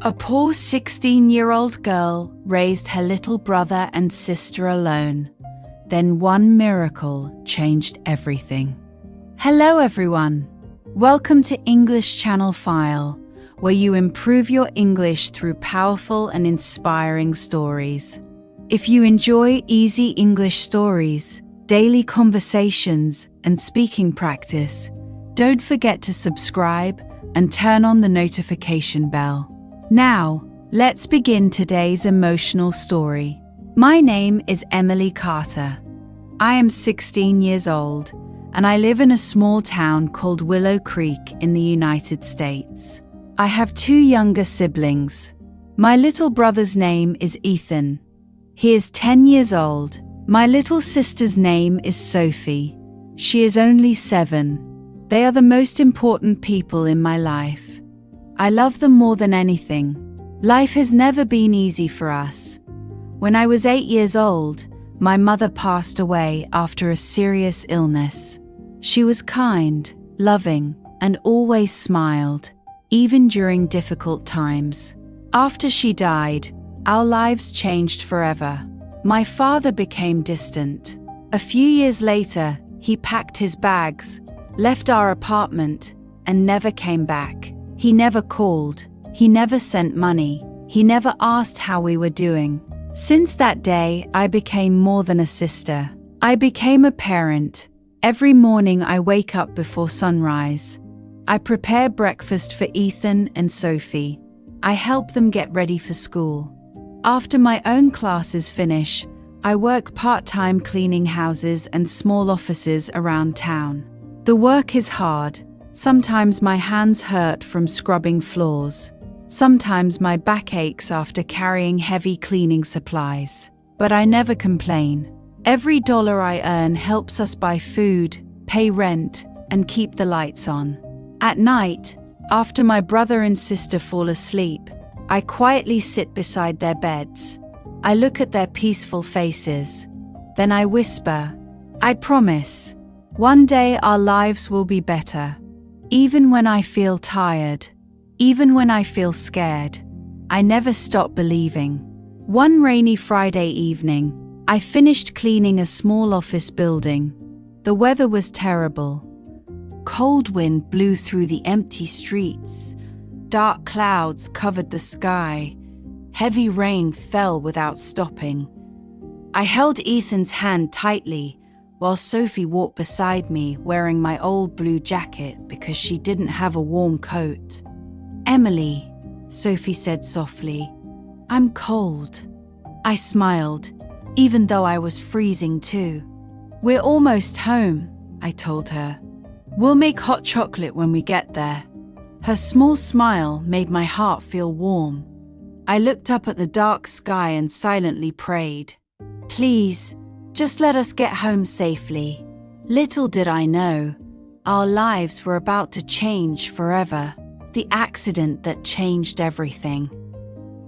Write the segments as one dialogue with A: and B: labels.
A: A poor 16-year-old girl raised her little brother and sister alone. Then one miracle changed everything. Hello everyone. Welcome to English Channel File, where you improve your English through powerful and inspiring stories. If you enjoy easy English stories, daily conversations, and speaking practice, don't forget to subscribe and turn on the notification bell. Now, let's begin today's emotional story. My name is Emily Carter. I am 16 years old, and I live in a small town called Willow Creek in the United States. I have two younger siblings. My little brother's name is Ethan. He is 10 years old. My little sister's name is Sophie. She is only 7. They are the most important people in my life. I love them more than anything. Life has never been easy for us. When I was 8 years old, my mother passed away after a serious illness. She was kind, loving, and always smiled, even during difficult times. After she died, our lives changed forever. My father became distant. A few years later, he packed his bags, left our apartment, and never came back. He never called. He never sent money. He never asked how we were doing. Since that day, I became more than a sister. I became a parent. Every morning I wake up before sunrise. I prepare breakfast for Ethan and Sophie. I help them get ready for school. After my own classes finish, I work part-time cleaning houses and small offices around town. The work is hard. Sometimes my hands hurt from scrubbing floors. Sometimes my back aches after carrying heavy cleaning supplies. But I never complain. Every dollar I earn helps us buy food, pay rent, and keep the lights on. At night, after my brother and sister fall asleep, I quietly sit beside their beds. I look at their peaceful faces. Then I whisper, "I promise, one day our lives will be better." Even when I feel tired, even when I feel scared, I never stop believing. One rainy Friday evening, I finished cleaning a small office building. The weather was terrible. Cold wind blew through the empty streets. Dark clouds covered the sky. Heavy rain fell without stopping. I held Ethan's hand tightly while Sophie walked beside me wearing my old blue jacket because she didn't have a warm coat. "Emily," Sophie said softly, "I'm cold." I smiled, even though I was freezing too. "We're almost home," I told her. "We'll make hot chocolate when we get there." Her small smile made my heart feel warm. I looked up at the dark sky and silently prayed, "Please, just let us get home safely." Little did I know, our lives were about to change forever. The accident that changed everything.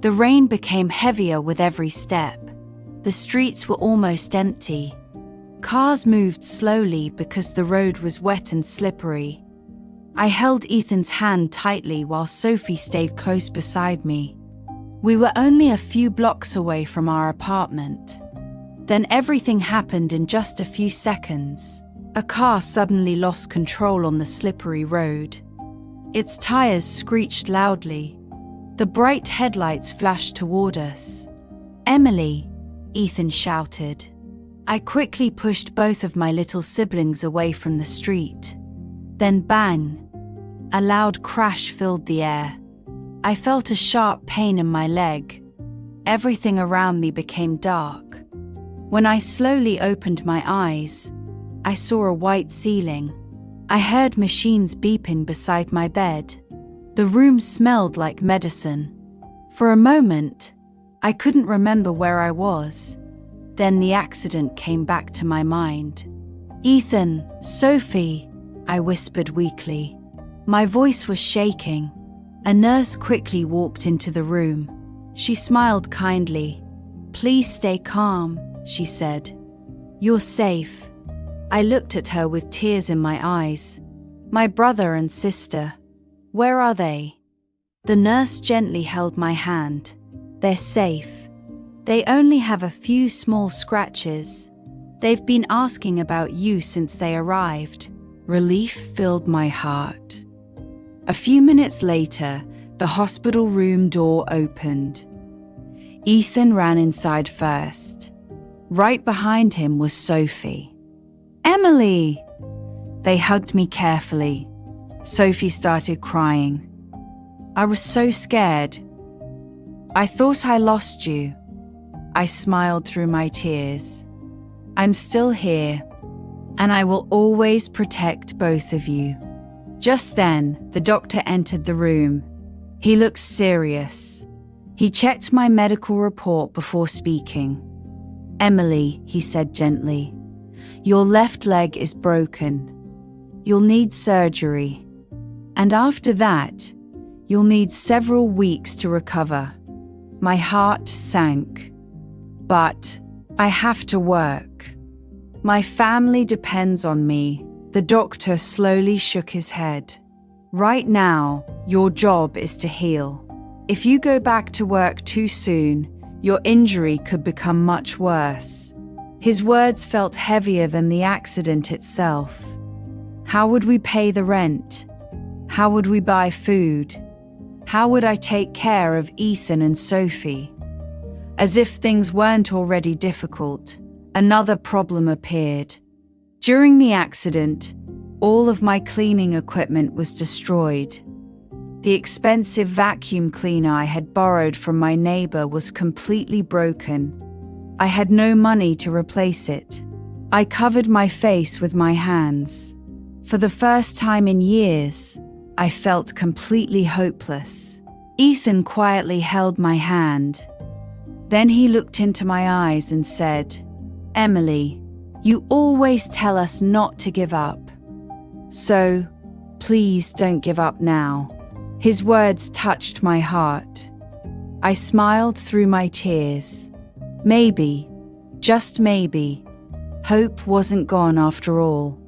A: The rain became heavier with every step. The streets were almost empty. Cars moved slowly because the road was wet and slippery. I held Ethan's hand tightly while Sophie stayed close beside me. We were only a few blocks away from our apartment. Then everything happened in just a few seconds. A car suddenly lost control on the slippery road. Its tires screeched loudly. The bright headlights flashed toward us. "Emily," Ethan shouted. I quickly pushed both of my little siblings away from the street. Then bang! A loud crash filled the air. I felt a sharp pain in my leg. Everything around me became dark. When I slowly opened my eyes, I saw a white ceiling. I heard machines beeping beside my bed. The room smelled like medicine. For a moment, I couldn't remember where I was. Then the accident came back to my mind. "Ethan, Sophie," I whispered weakly. My voice was shaking. A nurse quickly walked into the room. She smiled kindly. "Please stay calm," she said. "You're safe." I looked at her with tears in my eyes. "My brother and sister, where are they?" The nurse gently held my hand. They're safe. They only have a few small scratches. They've been asking about you since they arrived. Relief filled my heart. A few minutes later, the hospital room door opened. Ethan ran inside first. Right behind him was Sophie. "Emily!" They hugged me carefully. Sophie started crying. I was so scared. "I thought I lost you." I smiled through my tears. "I'm still here, and I will always protect both of you." Just then, the doctor entered the room. He looked serious. He checked my medical report before speaking. "Emily," he said gently, "your left leg is broken. You'll need surgery. And after that, you'll need several weeks to recover." My heart sank. "But I have to work. My family depends on me." The doctor slowly shook his head. "Right now, your job is to heal. If you go back to work too soon, your injury could become much worse." His words felt heavier than the accident itself. How would we pay the rent? How would we buy food? How would I take care of Ethan and Sophie? As if things weren't already difficult, another problem appeared. During the accident, all of my cleaning equipment was destroyed. The expensive vacuum cleaner I had borrowed from my neighbor was completely broken. I had no money to replace it. I covered my face with my hands. For the first time in years, I felt completely hopeless. Ethan quietly held my hand. Then he looked into my eyes and said, "Emily, you always tell us not to give up. So, please don't give up now." His words touched my heart. I smiled through my tears. Maybe, just maybe, hope wasn't gone after all.